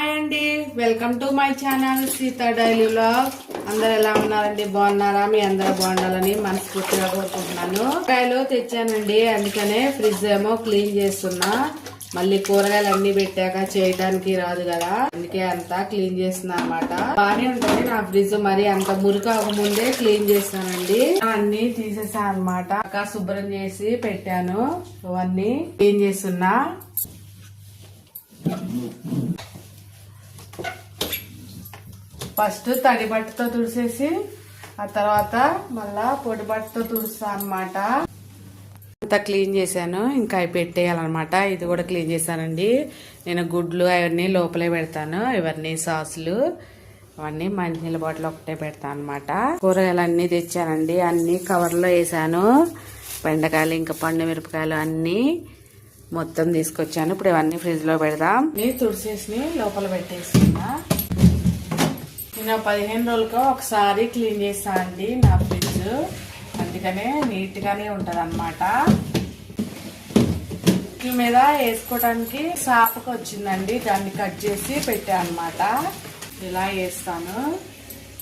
Hi అండి, welcome to my channel Sita daily vlog. అందరు ఎలా ఉన్నారండి? బాగున్నారా? మీ అందరు బాగుండాలని మనస్ఫూర్తిగా కోరుకుంటున్నాను. కూరగాయలు తెచ్చానండి, అందుకనే ఫ్రిడ్జ్ ఏమో క్లీన్ చేస్తున్నా. మళ్ళీ కూరగాయలు అన్ని పెట్టాక చేయడానికి రాదు కదా, అందుకే అంతా క్లీన్ చేస్తున్నా అనమాట. బానే ఉంటుంది నా ఫ్రిడ్జ్, మరి అంత మురికాక ముందే క్లీన్ చేస్తానండి. అన్ని తీసేసా అనమాట. శుభ్రం చేసి పెట్టాను, అవన్నీ క్లీన్ చేస్తున్నా. ఫస్ట్ తడి బట్టతో తుడిసేసి ఆ తర్వాత మళ్ళా పొడి బట్టతో తుడుస్తా అనమాట. అంతా క్లీన్ చేశాను, ఇంకా అవి పెట్టేయాలన్నమాట. ఇది కూడా క్లీన్ చేశానండి. నేను గుడ్లు అవన్నీ లోపలే పెడతాను, ఇవన్నీ సాసులు అవన్నీ మంచినీళ్ళ బాటిల్ ఒకటే పెడతాను అనమాట. కూరగాయలు అన్ని తెచ్చానండి, అన్ని కవర్లో వేసాను. బెండకాయలు ఇంకా పండు మిరపకాయలు అన్ని మొత్తం తీసుకొచ్చాను. ఇప్పుడు ఇవన్నీ ఫ్రిడ్జ్ లో పెడదాం. తుడిసేసి లోపల పెట్టేస్తున్నా. నేను 15 రోజులకో ఒకసారి క్లీన్ చేస్తా అండి నా ఫ్రిడ్జ్, అందుకనే నీట్ గానే ఉంటది అనమాట. మీద వేసుకోవడానికి సాపకు వచ్చిందండి, దాన్ని కట్ చేసి పెట్టా అనమాట. ఇలా వేస్తాను.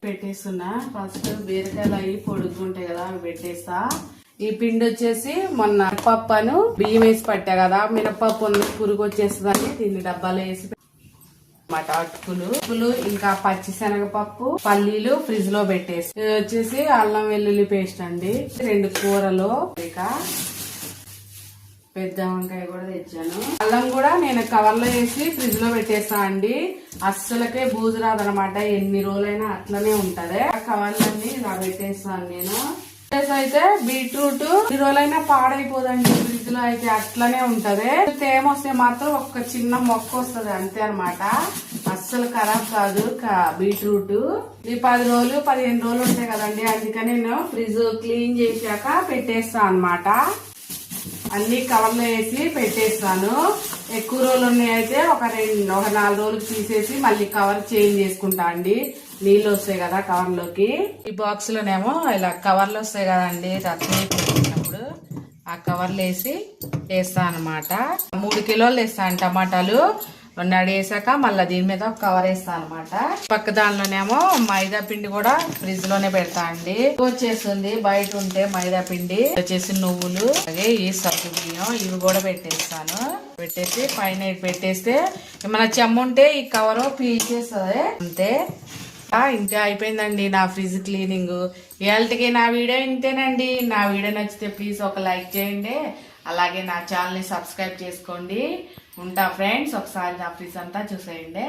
పెట్టేస్తున్నా. ఫస్ట్ బీరకాయలు అవి పొడుగుంటాయి కదా, అవి పెట్టేస్తా. ఈ పిండి వచ్చేసి మొన్న పప్పును బియ్యం వేసి పట్టా కదా, మినపప్పు పురుగు వచ్చేస్తుందని దీన్ని డబ్బాలో వేసి అటుకులు ఇంకా పచ్చిశనగపప్పు, పల్లీలు ఫ్రిడ్జ్ లో పెట్టేసి, ఇది వచ్చేసి అల్లం వెల్లుల్లి పేస్ట్ అండి. 2 కూరలు, ఇక పెద్ద వంకాయ కూడా తెచ్చాను. అల్లం కూడా నేను కవర్ లో వేసి ఫ్రిడ్జ్ లో పెట్టేస్తా అండి. అస్సలకే బూజు రాదనమాట, ఎన్ని రోజులైనా అట్లనే ఉంటది. ఆ కవర్లన్నీ ఇలా పెట్టేస్తాను నేను. అయితే బీట్రూట్ ఈ రోజులైనా పాడైపోదండి, ఫ్రిడ్జ్ లో అయితే అట్లనే ఉంటది. తేమ వస్తే మాత్రం ఒక చిన్న మొక్క వస్తుంది అంతే అనమాట, అస్సలు ఖరాబ్ కాదు బీట్రూట్. ఈ 10 రోజులు 15 రోజులు ఉంటాయి కదండి, అందుకని నేను ఫ్రిడ్జ్ క్లీన్ చేశాక పెట్టేస్తా అనమాట. అన్ని కవర్లో వేసి పెట్టేస్తాను. ఎక్కువ రోజులు ఉన్నాయి అయితే ఒక 4 రోజులు తీసేసి మళ్ళీ కవర్ చేంజ్ చేసుకుంటా అండి. నీళ్ళు వస్తాయి కదా కవర్ లోకి. ఈ బాక్స్ లోనేమో ఇలా కవర్లు వస్తాయి కదండి, రత్నం పెట్టినప్పుడు ఆ కవర్లు వేసి వేస్తా అనమాట. 3 కిలోలు వేస్తాను టమాటాలు. వేసాక మళ్ళీ దీని మీద ఒక కవర్ వేస్తా అనమాట. పక్క దానిలోనేమో మైదా పిండి కూడా ఫ్రిడ్జ్ లోనే పెడతా అండి. వచ్చేస్తుంది బయట ఉంటే మైదా పిండి. వచ్చేసి నువ్వులు, అలాగే ఈ సగ్గు బియ్యం, ఇవి కూడా పెట్టేస్తాను. పెట్టేసి పైన పెట్టేస్తే ఏమైనా చెమ్మ ఉంటే ఈ కవర్ పీల్చేస్తుంది అంతే. ఇంకా అయిపోయిందండి నా ఫ్రిడ్జ్ క్లీనింగ్. ఇవాళకి నా వీడియో ఇంతేనండి. నా వీడియో నచ్చితే ప్లీజ్ ఒక లైక్ చేయండి, అలాగే నా ఛానల్ ని సబ్స్క్రైబ్ చేసుకోండి. ఉంటా ఫ్రెండ్స్, ఒకసారి నా ఫ్రిడ్జ్ అంతా చూసేయండి.